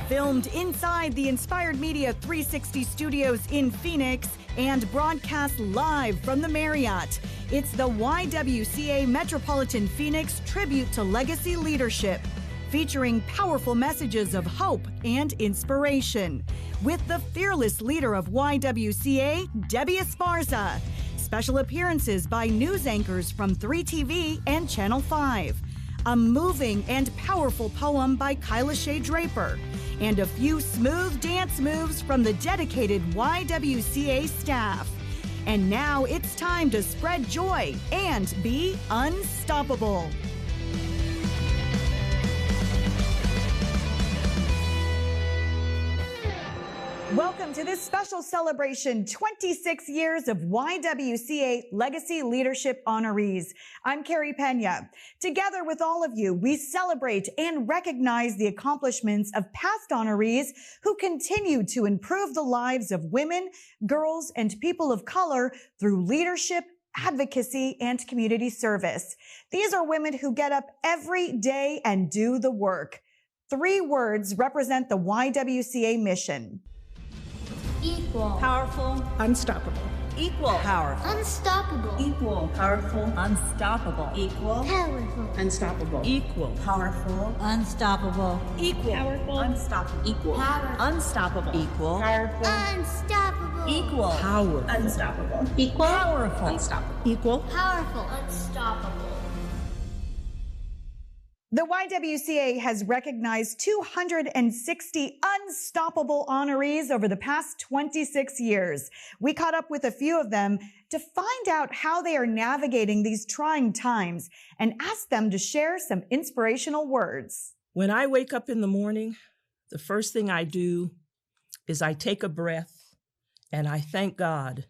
Filmed inside the Inspired Media 360 studios in Phoenix and broadcast live from the Marriott. It's the YWCA Metropolitan Phoenix Tribute to Legacy Leadership, featuring powerful messages of hope and inspiration, with the fearless leader of YWCA, Debbie Esparza. Special appearances by news anchors from 3TV and Channel 5. A moving and powerful poem by Kyla Shea Draper, and a few smooth dance moves from the dedicated YWCA staff. And now it's time to spread joy and be unstoppable. Welcome to this special celebration, 26 years of YWCA Legacy Leadership Honorees. I'm Carrie Pena. Together with all of you, we celebrate and recognize the accomplishments of past honorees who continue to improve the lives of women, girls, and people of color through leadership, advocacy, and community service. These are women who get up every day and do the work. 3 words represent the YWCA mission. Equal. Powerful. Unstoppable. Equal. Powerful. Unstoppable. Equal. Powerful. Unstoppable. Equal. Powerful. Unstoppable. Equal. Powerful. Unstoppable. Equal. Powerful. Unstoppable. Equal. Powerful. Unstoppable. Equal. Powerful. Unstoppable. Equal. Power. Unstoppable. Equal. Powerful. Unstoppable. Equal. Powerful. Unstoppable. The YWCA has recognized 260 unstoppable honorees over the past 26 years. We caught up with a few of them to find out how they are navigating these trying times and asked them to share some inspirational words. When I wake up in the morning, the first thing I do is I take a breath and I thank God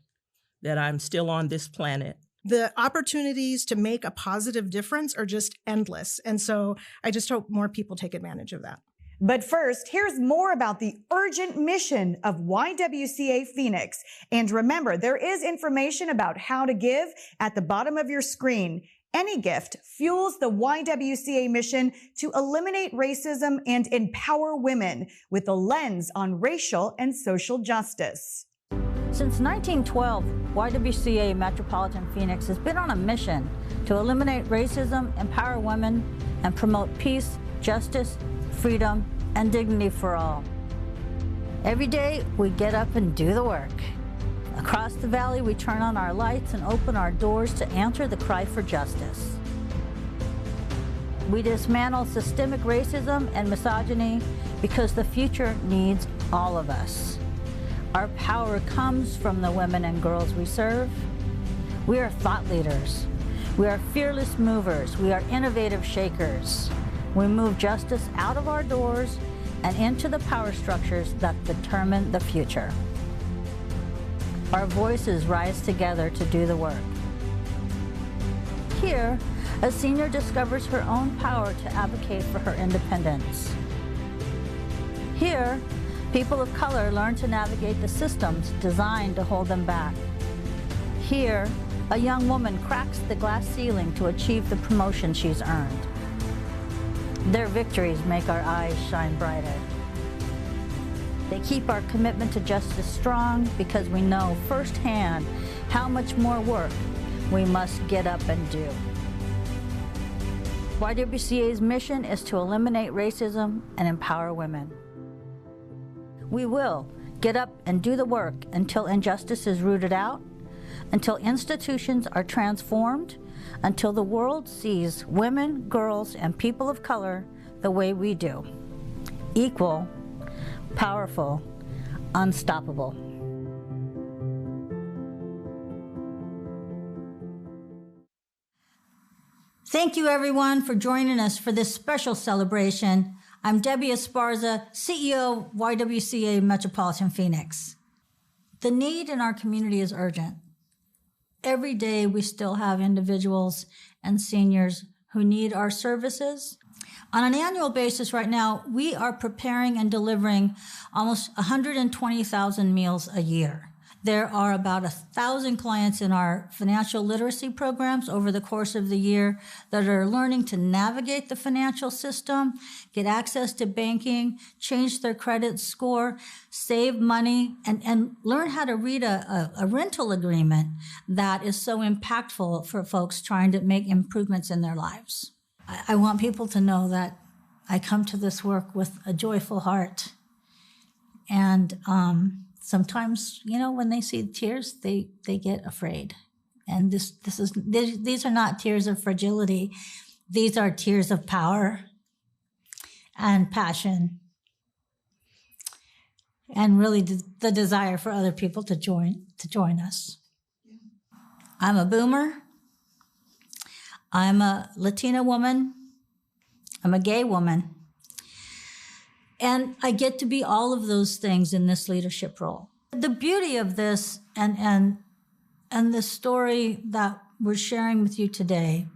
that I'm still on this planet. The opportunities to make a positive difference are just endless. And so I just hope more people take advantage of that. But first, here's more about the urgent mission of YWCA Phoenix. And remember, there is information about how to give at the bottom of your screen. Any gift fuels the YWCA mission to eliminate racism and empower women with a lens on racial and social justice. Since 1912, YWCA Metropolitan Phoenix has been on a mission to eliminate racism, empower women, and promote peace, justice, freedom, and dignity for all. Every day, we get up and do the work. Across the valley, we turn on our lights and open our doors to answer the cry for justice. We dismantle systemic racism and misogyny because the future needs all of us. Our power comes from the women and girls we serve. We are thought leaders. We are fearless movers. We are innovative shakers. We move justice out of our doors and into the power structures that determine the future. Our voices rise together to do the work. Here, a senior discovers her own power to advocate for her independence. Here, people of color learn to navigate the systems designed to hold them back. Here, a young woman cracks the glass ceiling to achieve the promotion she's earned. Their victories make our eyes shine brighter. They keep our commitment to justice strong because we know firsthand how much more work we must get up and do. YWCA's mission is to eliminate racism and empower women. We will get up and do the work until injustice is rooted out, until institutions are transformed, until the world sees women, girls, and people of color the way we do. Equal, powerful, unstoppable. Thank you, everyone, for joining us for this special celebration. I'm Debbie Esparza, CEO of YWCA Metropolitan Phoenix. The need in our community is urgent. Every day, we still have individuals and seniors who need our services. On an annual basis right now, we are preparing and delivering almost 120,000 meals a year. There are about 1,000 clients in our financial literacy programs over the course of the year that are learning to navigate the financial system, get access to banking, change their credit score, save money, and learn how to read a rental agreement that is so impactful for folks trying to make improvements in their lives. I want people to know that I come to this work with a joyful heart. And sometimes, when they see tears, they get afraid. And these are not tears of fragility. These are tears of power and passion. And really the desire for other people to join us. I'm a boomer. I'm a Latina woman. I'm a gay woman. And I get to be all of those things in this leadership role. The beauty of this and the story that we're sharing with you today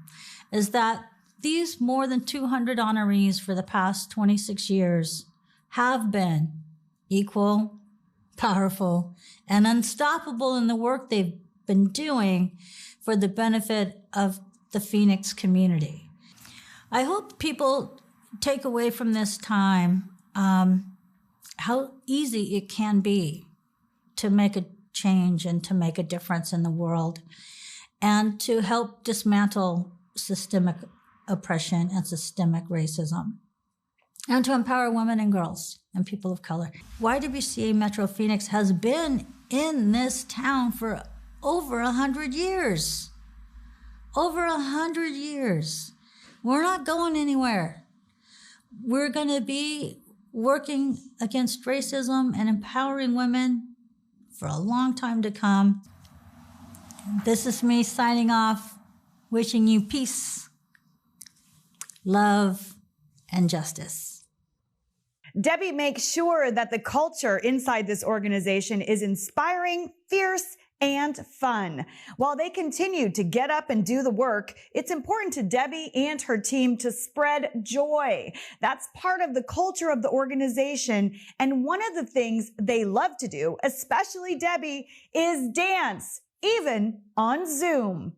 is that these more than 200 honorees for the past 26 years have been equal, powerful, and unstoppable in the work they've been doing for the benefit of the Phoenix community. I hope people take away from this time how easy it can be to make a change and to make a difference in the world and to help dismantle systemic oppression and systemic racism and to empower women and girls and people of color. YWCA Metro Phoenix has been in this town for over 100 years. Over 100 years. We're not going anywhere. We're going to be working against racism and empowering women for a long time to come. This is me signing off, wishing you peace, love, and justice. Debbie makes sure that the culture inside this organization is inspiring, fierce, and fun. While they continue to get up and do the work, it's important to Debbie and her team to spread joy. That's part of the culture of the organization. And one of the things they love to do, especially Debbie, is dance, even on Zoom.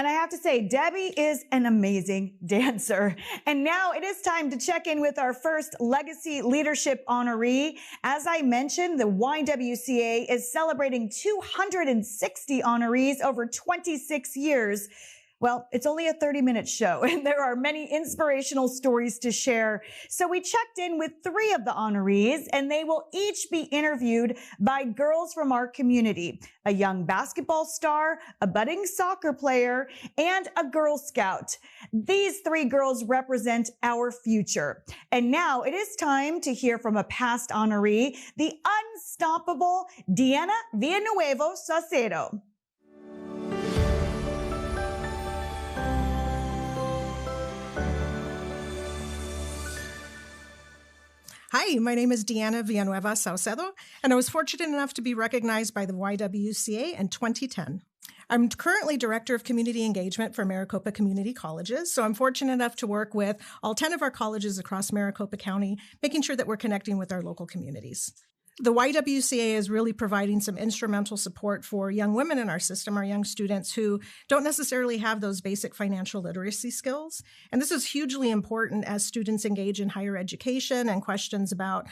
And I have to say, Debbie is an amazing dancer. And now it is time to check in with our first Legacy Leadership honoree. As I mentioned, the YWCA is celebrating 260 honorees over 26 years. Well, it's only a 30-minute show, and there are many inspirational stories to share. So we checked in with 3 of the honorees, and they will each be interviewed by girls from our community: a young basketball star, a budding soccer player, and a Girl Scout. These 3 girls represent our future. And now it is time to hear from a past honoree, the unstoppable Diana Villanueva Saucedo. Hi, my name is Diana Villanueva Saucedo, and I was fortunate enough to be recognized by the YWCA in 2010. I'm currently Director of Community Engagement for Maricopa Community Colleges, so I'm fortunate enough to work with all 10 of our colleges across Maricopa County, making sure that we're connecting with our local communities. The YWCA is really providing some instrumental support for young women in our system, our young students who don't necessarily have those basic financial literacy skills. And this is hugely important as students engage in higher education and questions about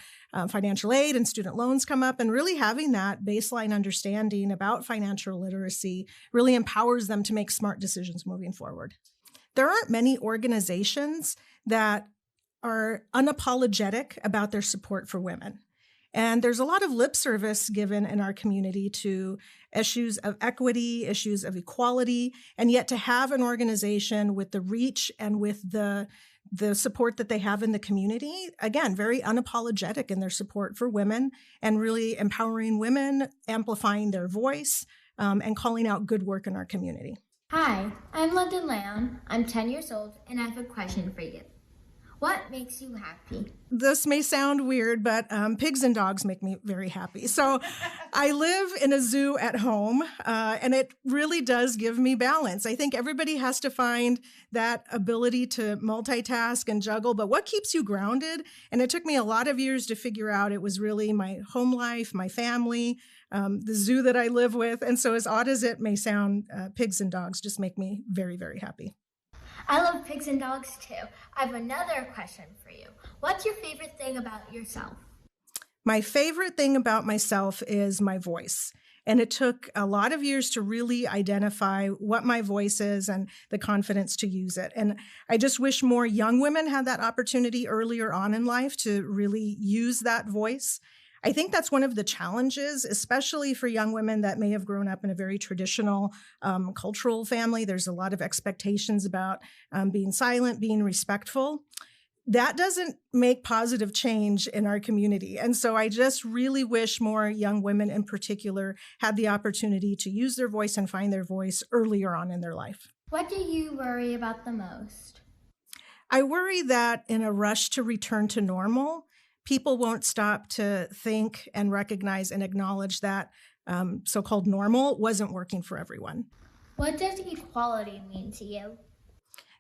financial aid and student loans come up, and really having that baseline understanding about financial literacy really empowers them to make smart decisions moving forward. There aren't many organizations that are unapologetic about their support for women. And there's a lot of lip service given in our community to issues of equity, issues of equality, and yet to have an organization with the reach and with the support that they have in the community, again, very unapologetic in their support for women and really empowering women, amplifying their voice, and calling out good work in our community. Hi, I'm London Lamb. I'm 10 years old, and I have a question for you. What makes you happy? This may sound weird, but pigs and dogs make me very happy. So I live in a zoo at home, and it really does give me balance. I think everybody has to find that ability to multitask and juggle, but what keeps you grounded? And it took me a lot of years to figure out it was really my home life, my family, the zoo that I live with. And so as odd as it may sound, pigs and dogs just make me very, very happy. I love pigs and dogs too. I have another question for you. What's your favorite thing about yourself? My favorite thing about myself is my voice. And it took a lot of years to really identify what my voice is and the confidence to use it. And I just wish more young women had that opportunity earlier on in life to really use that voice. I think that's one of the challenges, especially for young women that may have grown up in a very traditional cultural family. There's a lot of expectations about being silent, being respectful. That doesn't make positive change in our community. And so I just really wish more young women in particular had the opportunity to use their voice and find their voice earlier on in their life. What do you worry about the most? I worry that in a rush to return to normal, people won't stop to think and recognize and acknowledge that so-called normal wasn't working for everyone. What does equality mean to you?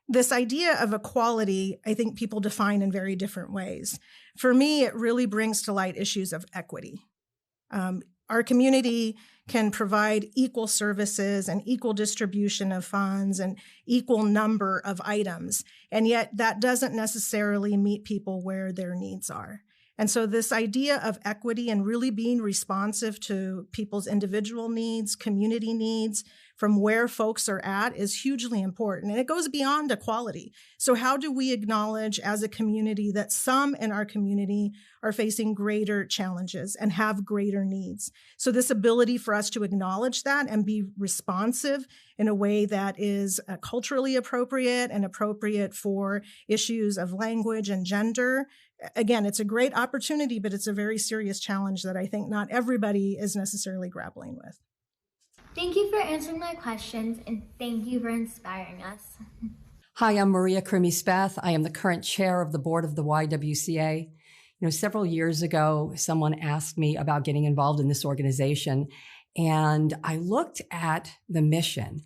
This idea of equality, I think people define in very different ways. For me, it really brings to light issues of equity. Our community can provide equal services and equal distribution of funds and equal number of items, and yet that doesn't necessarily meet people where their needs are. And so this idea of equity and really being responsive to people's individual needs, community needs, from where folks are at is hugely important. And it goes beyond equality. So how do we acknowledge as a community that some in our community are facing greater challenges and have greater needs? So this ability for us to acknowledge that and be responsive in a way that is culturally appropriate and appropriate for issues of language and gender. Again, it's a great opportunity, but it's a very serious challenge that I think not everybody is necessarily grappling with. Thank you for answering my questions, and thank you for inspiring us. Hi, I'm Maria Crimi-Spath. I am the current chair of the board of the YWCA. Several years ago, someone asked me about getting involved in this organization, and I looked at the mission.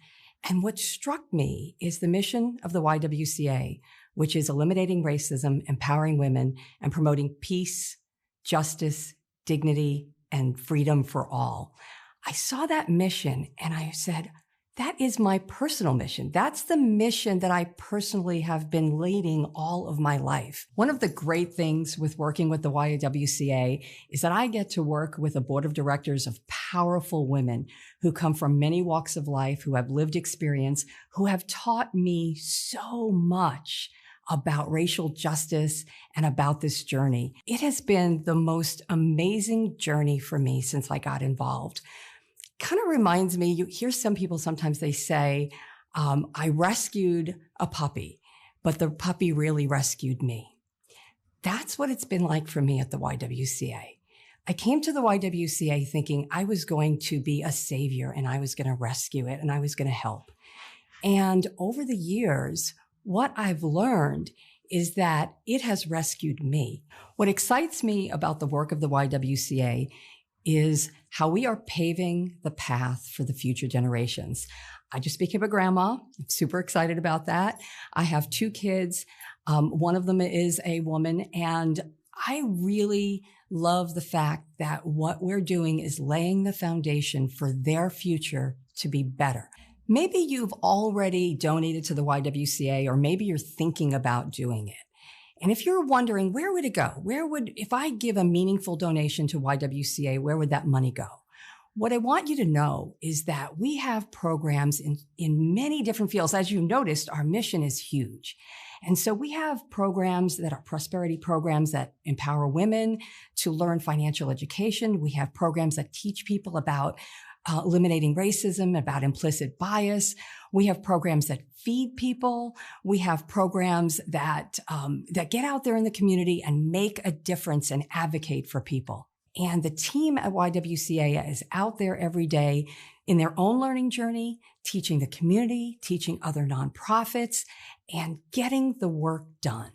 And what struck me is the mission of the YWCA, which is eliminating racism, empowering women, and promoting peace, justice, dignity, and freedom for all. I saw that mission and I said, that is my personal mission. That's the mission that I personally have been leading all of my life. One of the great things with working with the YWCA is that I get to work with a board of directors of powerful women who come from many walks of life, who have lived experience, who have taught me so much about racial justice and about this journey. It has been the most amazing journey for me since I got involved. Kind of reminds me, you hear some people sometimes they say, I rescued a puppy, but the puppy really rescued me. That's what it's been like for me at the YWCA. I came to the YWCA thinking I was going to be a savior and I was going to rescue it and I was going to help. And over the years, what I've learned is that it has rescued me. What excites me about the work of the YWCA is how we are paving the path for the future generations. I just became a grandma. I'm super excited about that. I have 2 kids. One of them is a woman, and I really love the fact that what we're doing is laying the foundation for their future to be better. Maybe you've already donated to the YWCA, or maybe you're thinking about doing it. And if you're wondering, where would it go? If I give a meaningful donation to YWCA, where would that money go? What I want you to know is that we have programs in many different fields. As you noticed, our mission is huge. And so we have programs that are prosperity programs that empower women to learn financial education. We have programs that teach people about eliminating racism, about implicit bias. We have programs that feed people. We have programs that get out there in the community and make a difference and advocate for people. And the team at YWCA is out there every day in their own learning journey, teaching the community, teaching other nonprofits, and getting the work done.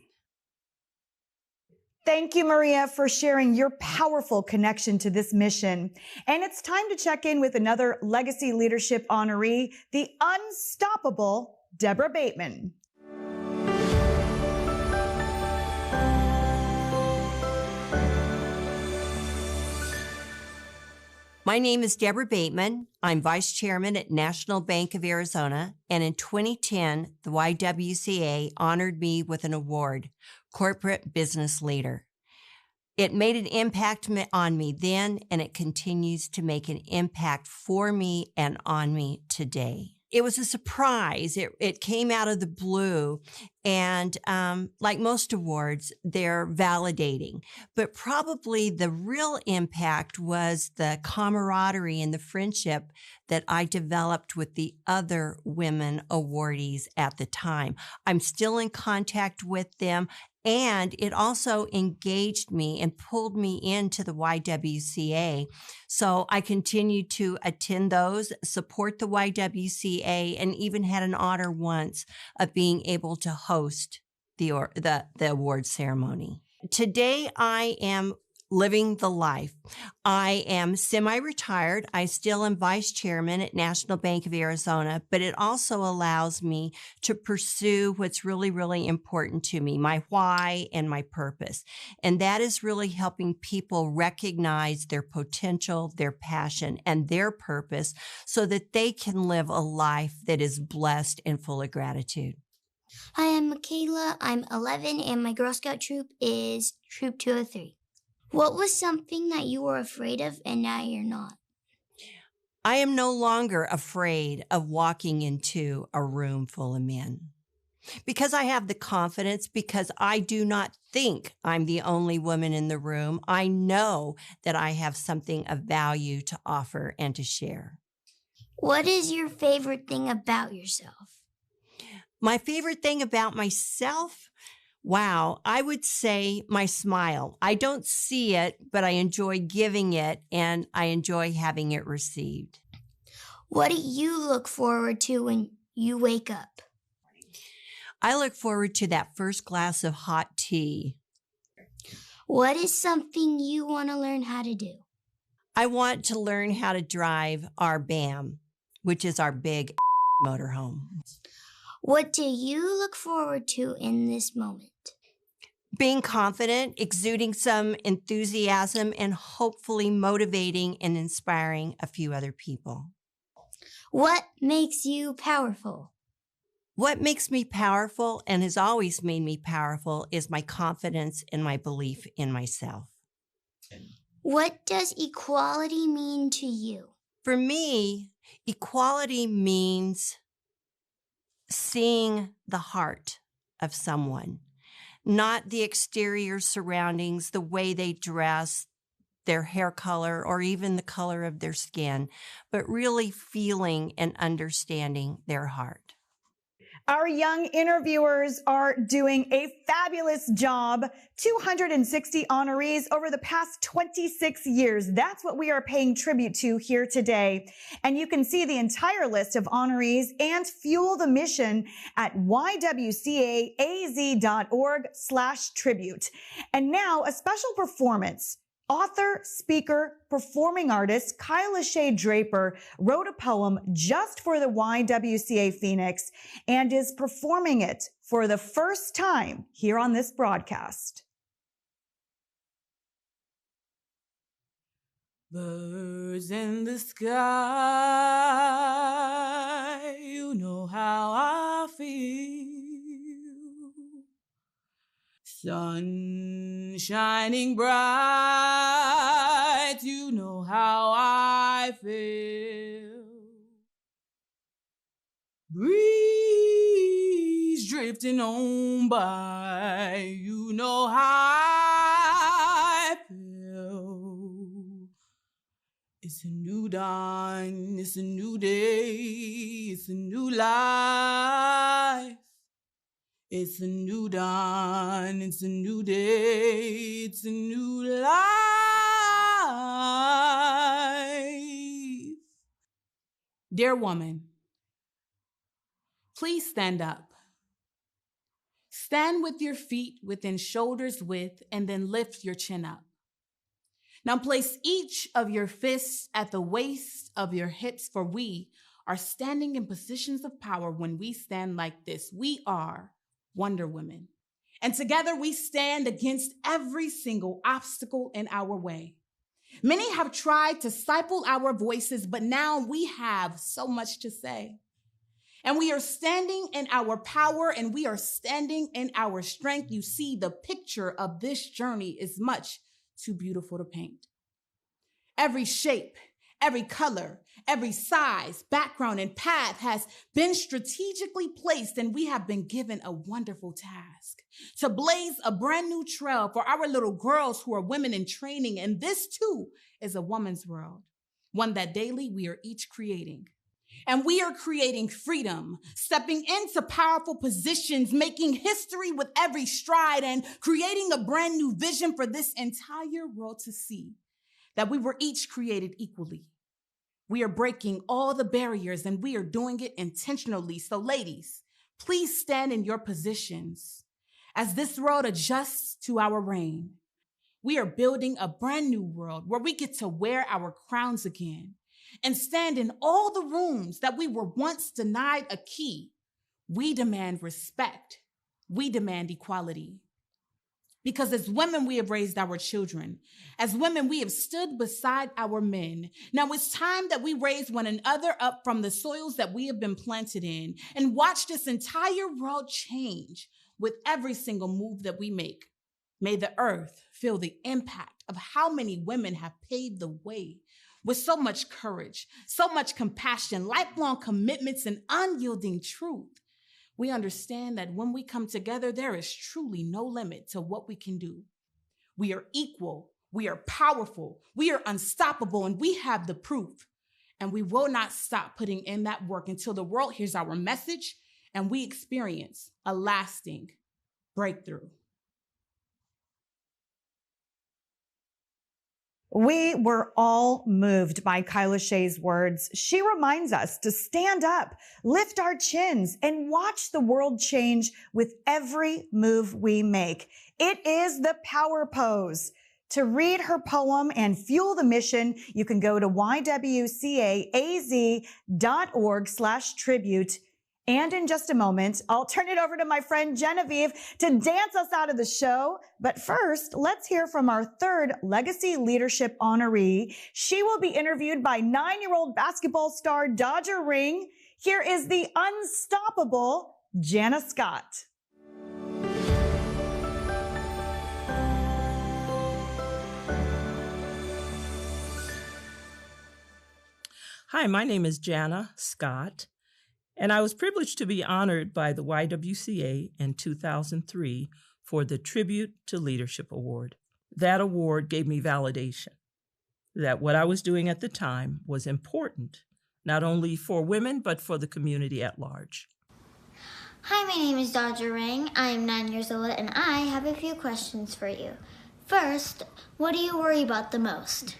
Thank you, Maria, for sharing your powerful connection to this mission. And it's time to check in with another Legacy Leadership honoree, the unstoppable Deborah Bateman. My name is Deborah Bateman. I'm Vice Chairman at National Bank of Arizona, and in 2010, the YWCA honored me with an award, Corporate Business Leader. It made an impact on me then, and it continues to make an impact for me and on me today. It was a surprise. It came out of the blue. And like most awards, they're validating. But probably the real impact was the camaraderie and the friendship that I developed with the other women awardees at the time. I'm still in contact with them. And it also engaged me and pulled me into the YWCA. So I continued to attend those, support the YWCA, and even had an honor once of being able to host the award ceremony. Today, I am living the life. I am semi-retired. I still am vice chairman at National Bank of Arizona, but it also allows me to pursue what's really, really important to me, my why and my purpose. And that is really helping people recognize their potential, their passion, and their purpose so that they can live a life that is blessed and full of gratitude. Hi, I'm Michaela. I'm 11, and my Girl Scout troop is Troop 203. What was something that you were afraid of and now you're not? I am no longer afraid of walking into a room full of men because I have the confidence, because I do not think I'm the only woman in the room. I know that I have something of value to offer and to share. What is your favorite thing about yourself? My favorite thing about myself? Wow, I would say my smile. I don't see it, but I enjoy giving it and I enjoy having it received. What do you look forward to when you wake up? I look forward to that first glass of hot tea. What is something you want to learn how to do? I want to learn how to drive our BAM, which is our big motorhome. What do you look forward to in this moment? Being confident, exuding some enthusiasm, and hopefully motivating and inspiring a few other people. What makes you powerful? What makes me powerful and has always made me powerful is my confidence and my belief in myself. What does equality mean to you? For me, equality means seeing the heart of someone, not the exterior surroundings, the way they dress, their hair color, or even the color of their skin, but really feeling and understanding their heart. Our young interviewers are doing a fabulous job. 260 honorees over the past 26 years. That's what we are paying tribute to here today. And you can see the entire list of honorees and fuel the mission at ywcaaz.org/tribute. And now a special performance. Author, speaker, performing artist Kyla Shea Draper wrote a poem just for the YWCA Phoenix and is performing it for the first time here on this broadcast. Birds in the sky, you know how I feel. Sun shining bright, you know how I feel. Breeze drifting on by, you know how I feel. It's a new dawn, it's a new day, it's a new life. It's a new dawn, it's a new day, it's a new life. Dear woman, please stand up. Stand with your feet within shoulders width and then lift your chin up. Now place each of your fists at the waist of your hips, for we are standing in positions of power when we stand like this. We are Wonder Women. And together we stand against every single obstacle in our way. Many have tried to stifle our voices, but now we have so much to say. And we are standing in our power and we are standing in our strength. You see, the picture of this journey is much too beautiful to paint. Every shape, every color, every size, background, and path has been strategically placed, and we have been given a wonderful task to blaze a brand new trail for our little girls who are women in training. And this too is a woman's world, one that daily we are each creating. And we are creating freedom, stepping into powerful positions, making history with every stride, and creating a brand new vision for this entire world to see that we were each created equally. We are breaking all the barriers and we are doing it intentionally. So ladies, please stand in your positions as this world adjusts to our reign. We are building a brand new world where we get to wear our crowns again and stand in all the rooms that we were once denied a key. We demand respect. We demand equality. Because as women, we have raised our children. As women, we have stood beside our men. Now it's time that we raise one another up from the soils that we have been planted in and watch this entire world change with every single move that we make. May the earth feel the impact of how many women have paved the way with so much courage, so much compassion, lifelong commitments, and unyielding truth. We understand that when we come together, there is truly no limit to what we can do. We are equal, we are powerful, we are unstoppable, and we have the proof. And we will not stop putting in that work until the world hears our message and we experience a lasting breakthrough. We were all moved by Kyla Shea's words. She reminds us to stand up, lift our chins, and watch the world change with every move we make. It is the power pose. To read her poem and fuel the mission, you can go to ywcaaz.org/tribute And in just a moment, I'll turn it over to my friend Genevieve to dance us out of the show. But first, let's hear from our third Legacy Leadership honoree. She will be interviewed by 9-year-old basketball star Dodger Ring. Here is the unstoppable Jana Scott. Hi, my name is Jana Scott, and I was privileged to be honored by the YWCA in 2003 for the Tribute to Leadership Award. That award gave me validation that what I was doing at the time was important, not only for women, but for the community at large. Hi, my name is Dodger Ring. I am 9 years old, and I have a few questions for you. First, what do you worry about the most?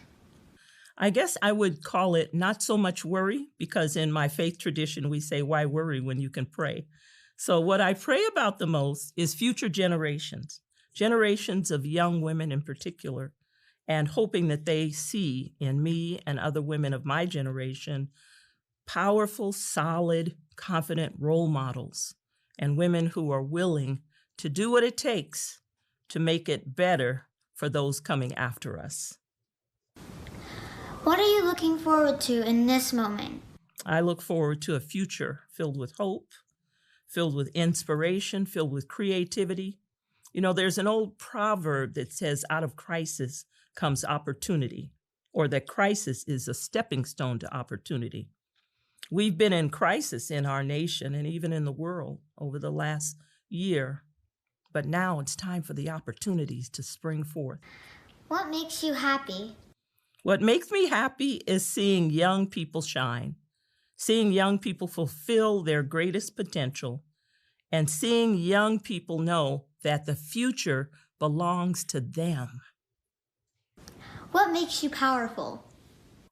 I guess I would call it not so much worry, because in my faith tradition, we say, why worry when you can pray? So what I pray about the most is future generations of young women in particular, and hoping that they see in me and other women of my generation powerful, solid, confident role models and women who are willing to do what it takes to make it better for those coming after us. What are you looking forward to in this moment? I look forward to a future filled with hope, filled with inspiration, filled with creativity. You know, there's an old proverb that says, out of crisis comes opportunity, or that crisis is a stepping stone to opportunity. We've been in crisis in our nation and even in the world over the last year, but now it's time for the opportunities to spring forth. What makes you happy? What makes me happy is seeing young people shine, seeing young people fulfill their greatest potential, and seeing young people know that the future belongs to them. What makes you powerful?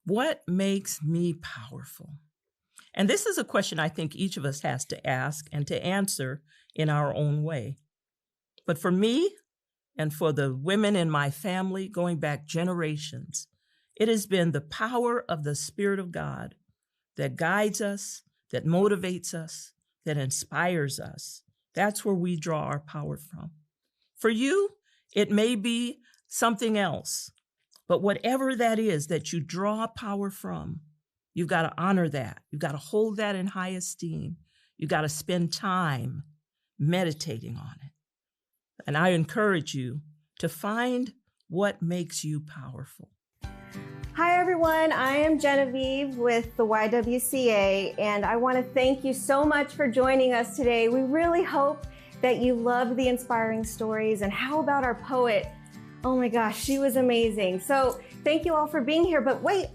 What makes me powerful? And this is a question I think each of us has to ask and to answer in our own way. But for me, and for the women in my family going back generations, it has been the power of the Spirit of God that guides us, that motivates us, that inspires us. That's where we draw our power from. For you, it may be something else, but whatever that is that you draw power from, you've got to honor that. You've got to hold that in high esteem. You've got to spend time meditating on it. And I encourage you to find what makes you powerful. Hi everyone, I am Genevieve with the YWCA, and I want to thank you so much for joining us today. We really hope that you loved the inspiring stories, and how about our poet? Oh my gosh, she was amazing. So thank you all for being here, but wait,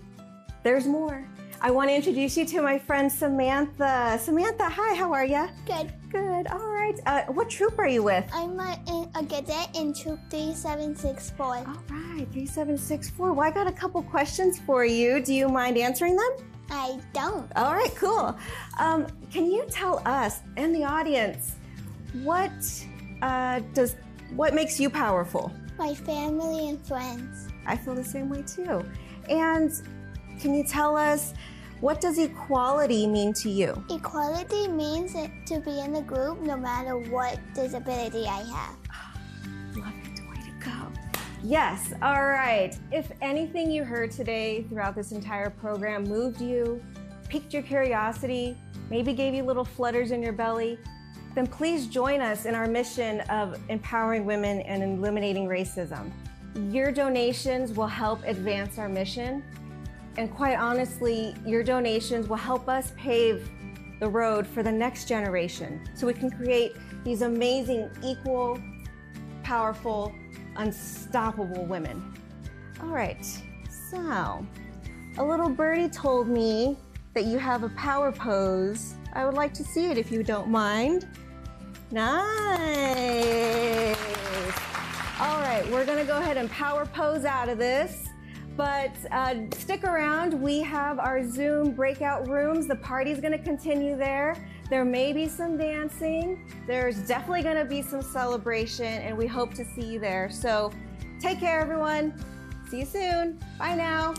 there's more. I want to introduce you to my friend Samantha. Samantha, hi, how are you? Good. Good, all right. What troop are you with? I'm a cadet in troop 3764. All right, 3764. Well, I got a couple questions for you. Do you mind answering them? I don't. All right, cool. Can you tell us and the audience what makes you powerful? My family and friends. I feel the same way too. And can you tell us, what does equality mean to you? Equality means to be in a group no matter what disability I have. Love it, way to go. Yes, all right. If anything you heard today throughout this entire program moved you, piqued your curiosity, maybe gave you little flutters in your belly, then please join us in our mission of empowering women and eliminating racism. Your donations will help advance our mission. And quite honestly, your donations will help us pave the road for the next generation so we can create these amazing, equal, powerful, unstoppable women. All right, so a little birdie told me that you have a power pose. I would like to see it if you don't mind. Nice. All right, we're gonna go ahead and power pose out of this. But stick around, we have our Zoom breakout rooms. The party's gonna continue there. There may be some dancing. There's definitely gonna be some celebration, and we hope to see you there. So take care, everyone. See you soon. Bye now.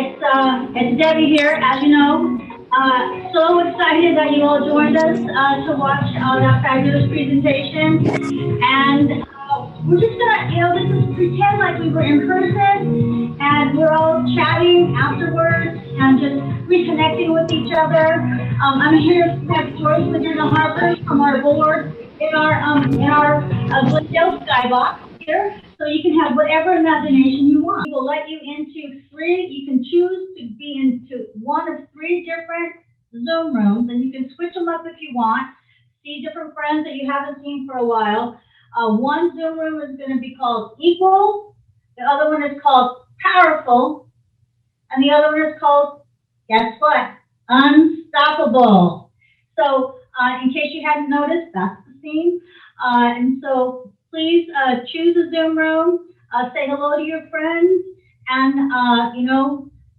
It's Debbie here, as you know. So excited that you all joined us to watch that fabulous presentation. And we're just gonna, this is pretend like we were in person, and we're all chatting afterwards and just reconnecting with each other. I'm here with Joyce Harper from our board in our Glendale skybox here, so you can have whatever imagination you want. We'll let you into you can choose to be into one of 3 different Zoom rooms, and you can switch them up if you want, see different friends that you haven't seen for a while. One Zoom room is going to be called Equal, the other one is called Powerful, and the other one is called, guess what, Unstoppable. So in case you hadn't noticed, that's the theme. And so please choose a Zoom room, say hello to your friends, and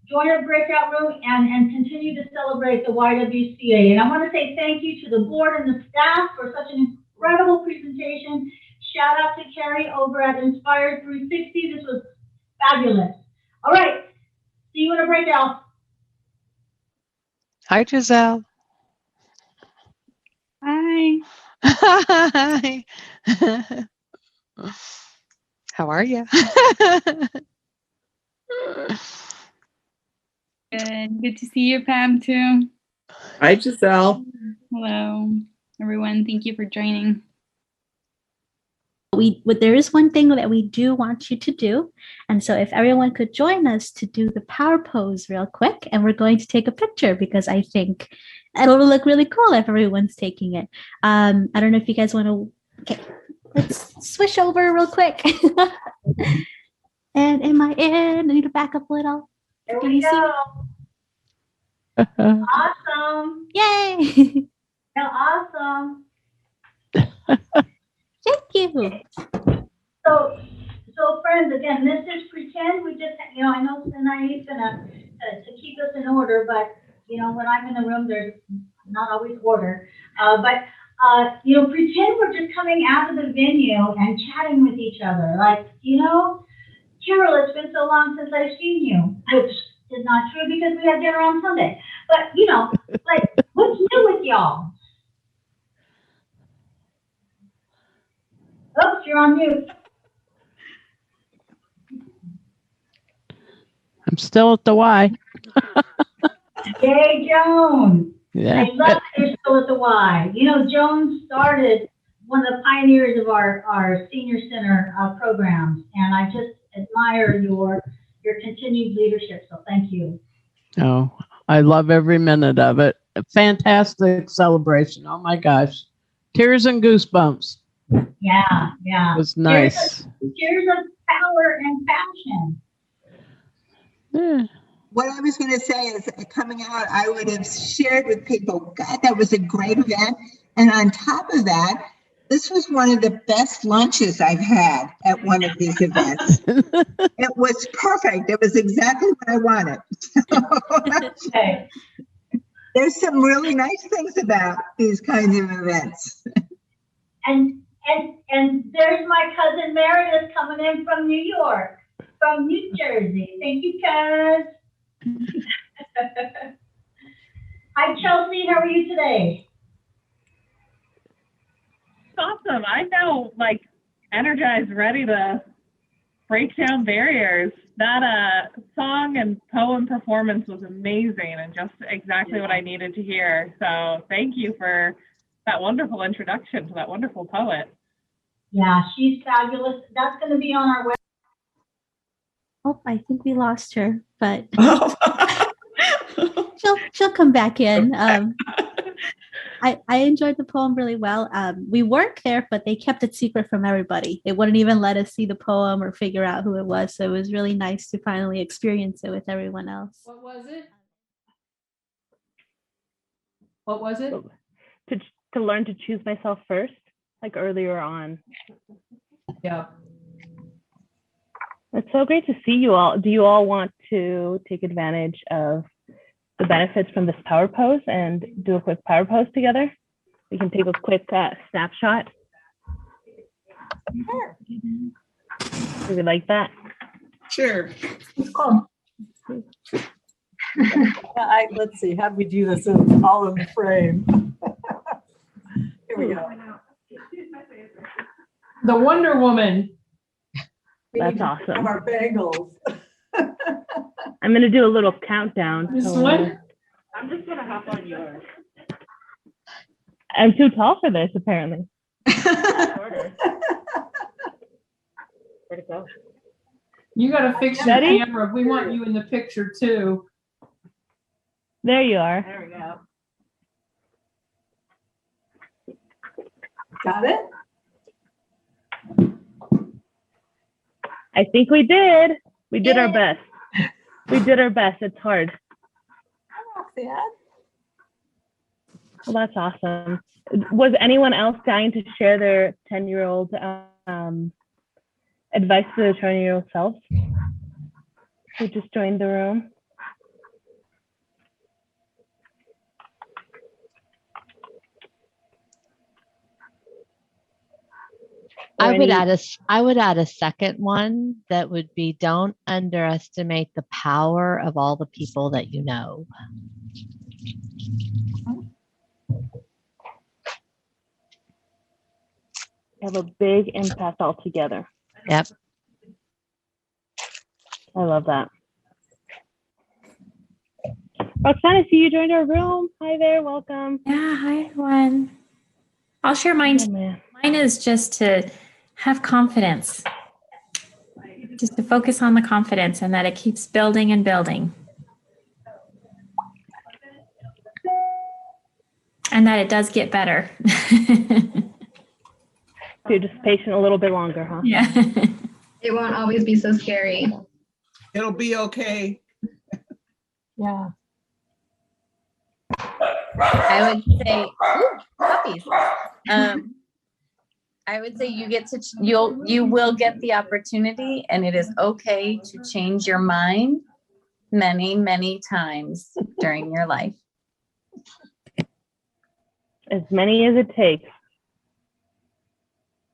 join a breakout room and continue to celebrate the YWCA. And I want to say thank you to the board and the staff for such an incredible presentation. Shout out to Carrie over at Inspired 360. This was fabulous. All right, see you in a breakout. Hi, Giselle. Hi. Hi. How are you? Good to see you, Pam, too. Hi, Giselle. Hello, everyone. Thank you for joining. There is one thing that we do want you to do. And so if everyone could join us to do the power pose real quick, and we're going to take a picture because I think it'll look really cool if everyone's taking it. I don't know if you guys want to, okay, let's swish over real quick. And am I in? I need to back up a little. There we go. Awesome. Yay. Yeah, awesome. Thank you. So friends, again, this is pretend. We just, I know Sinai's gonna to keep us in order, but when I'm in the room, there's not always order. Pretend we're just coming out of the venue and chatting with each other. Like, Carol, it's been so long since I've seen you, which is not true because we had dinner on Sunday. But like, what's new with y'all? Oops, you're on mute. I'm still at the Y. Yay, Joan. Yeah. I love that you're still at the Y. Joan started one of the pioneers of our senior center programs, and I just admire your continued leadership. So thank you. Oh, I love every minute of it. A fantastic celebration. Oh my gosh. Tears and goosebumps. Yeah. It was nice. Cheers of power and passion. Yeah. What I was going to say is, coming out, I would have shared with people, God, that was a great event. And on top of that, this was one of the best lunches I've had at one of these events. It was perfect. It was exactly what I wanted. Okay. There's some really nice things about these kinds of events. And there's my cousin Meredith coming in from New York, from New Jersey. Thank you, cuz. Hi, Chelsea. How are you today? Awesome. I'm now energized, ready to break down barriers. That song and poem performance was amazing and just exactly what I needed to hear. So thank you for that wonderful introduction to that wonderful poet. Yeah, she's fabulous. That's going to be on our website. Oh, I think we lost her, but she'll come back in. I enjoyed the poem really well. We weren't there, but they kept it secret from everybody. They wouldn't even let us see the poem or figure out who it was. So it was really nice to finally experience it with everyone else. What was it? What was it? To learn to choose myself first, like earlier on. Yeah. It's so great to see you all. Do you all want to take advantage of the benefits from this power pose and do a quick power pose together? We can take a quick snapshot. Sure. Do we like that? Sure. Cool. Let's see, how do we do this in all in the frame? Here we go. The Wonder Woman. That's awesome. Our bagels. I'm going to do a little countdown. This So, one? I'm just going to hop on yours. I'm too tall for this, apparently. Where'd it go? You got to fix your Ready? camera. We want you in the picture too. There you are. There we go. Got it? I think we did. We did our best. We did our best. It's hard. Well, that's awesome. Was anyone else dying to share their 10-year-old advice to their 20-year-old self who just joined the room? I would add a second one that would be, don't underestimate the power of all the people that you know. Have a big impact altogether. Yep. I love that. Roxanne, I see you joined our room. Hi there, welcome. Yeah, hi everyone. I'll share mine. Mine is just to have confidence. Just to focus on the confidence and that it keeps building and building. And that it does get better. So you're just patient a little bit longer, huh? Yeah. It won't always be so scary. It'll be okay. Yeah. I would say, ooh, puppies. I would say you will get the opportunity, and it is okay to change your mind many, many times during your life. As many as it takes.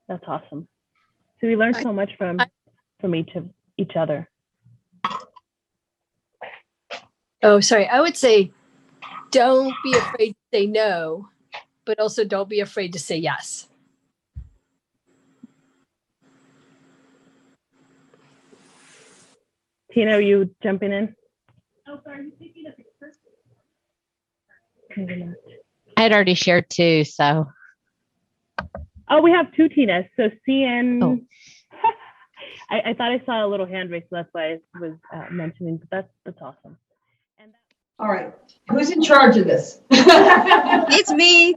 That's awesome. So we learned so much from each other. Oh, sorry. I would say, don't be afraid to say no, but also don't be afraid to say yes. Tina, are you jumping in? Oh, sorry. You taking a picture? I had already shared two, so. Oh, we have two Tinas. So CN. Oh. I thought I saw a little hand raise, so that's why I was mentioning. But that's awesome. All right, who's in charge of this? It's me.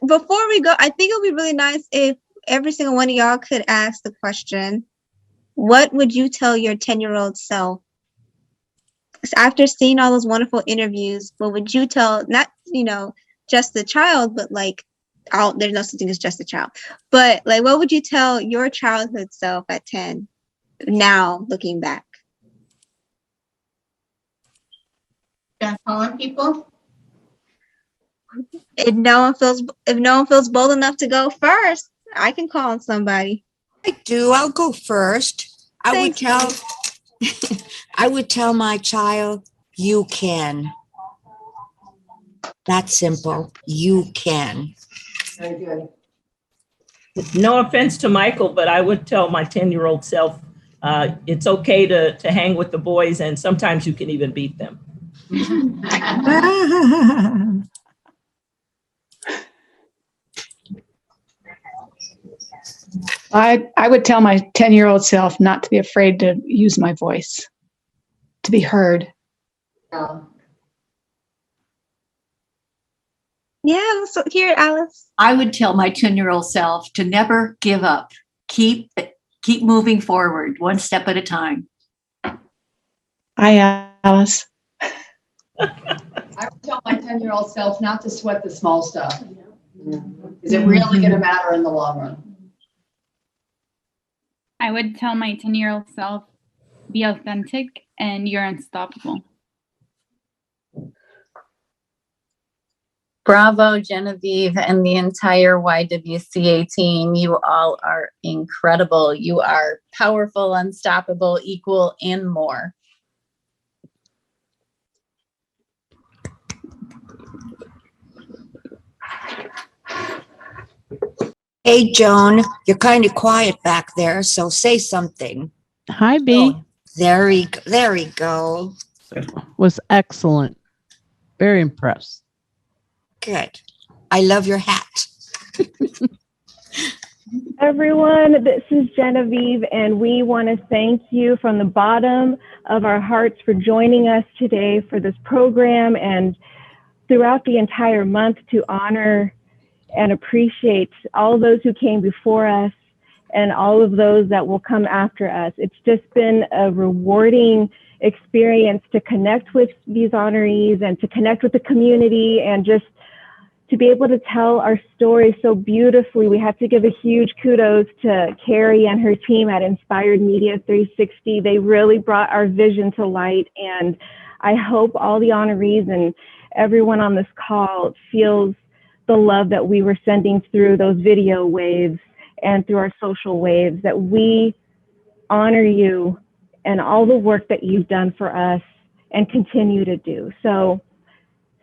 Before we go, I think it would be really nice if every single one of y'all could ask the question, what would you tell your 10-year-old self? After seeing all those wonderful interviews, what would you tell, not, just the child, but like, there's no such thing as just a child, but like, what would you tell your childhood self at 10 now looking back? Calling people. If no one feels bold enough to go first, I can call on somebody. I do. I'll go first. I would tell my child, you can. That's simple. You can. Very good. No offense to Michael, but I would tell my 10-year-old self, it's okay to hang with the boys, and sometimes you can even beat them. I would tell my 10-year-old self not to be afraid to use my voice, to be heard. Yeah, let's hear it, Alice. I would tell my 10-year-old self to never give up. Keep moving forward, one step at a time. Hi, Alice. I would tell my 10-year-old self not to sweat the small stuff. Is it really going to matter in the long run? I would tell my 10-year-old self, be authentic and you're unstoppable. Bravo, Genevieve, and the entire YWCA team. You all are incredible. You are powerful, unstoppable, equal, and more. Hey, Joan, you're kind of quiet back there, so say something. Hi, B. There we go. Was excellent. Very impressed. Good. I love your hat. Everyone, this is Genevieve, and we want to thank you from the bottom of our hearts for joining us today for this program and throughout the entire month to honor and appreciate all those who came before us and all of those that will come after us. It's just been a rewarding experience to connect with these honorees and to connect with the community and just to be able to tell our story so beautifully. We have to give a huge kudos to Carrie and her team at Inspired Media 360. They really brought our vision to light, and I hope all the honorees and everyone on this call feels the love that we were sending through those video waves and through our social waves, that we honor you and all the work that you've done for us and continue to do. So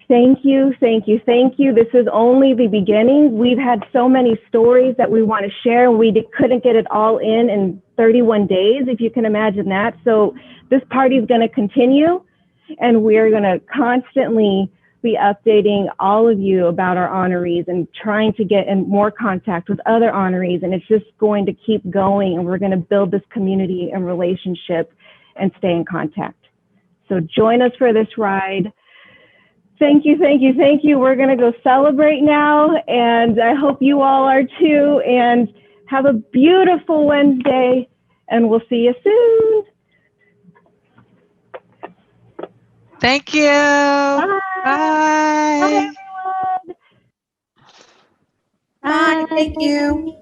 thank you, thank you, thank you. This is only the beginning. We've had so many stories that we want to share, and we couldn't get it all in 31 days, if you can imagine that. So this party is going to continue, and we're going to constantly be updating all of you about our honorees and trying to get in more contact with other honorees. And it's just going to keep going, and we're going to build this community and relationship and stay in contact. So join us for this ride. Thank you, thank you, thank you. We're going to go celebrate now, and I hope you all are too. And have a beautiful Wednesday, and we'll see you soon. Thank you. Bye. Bye. Bye, everyone. Bye. Thank you.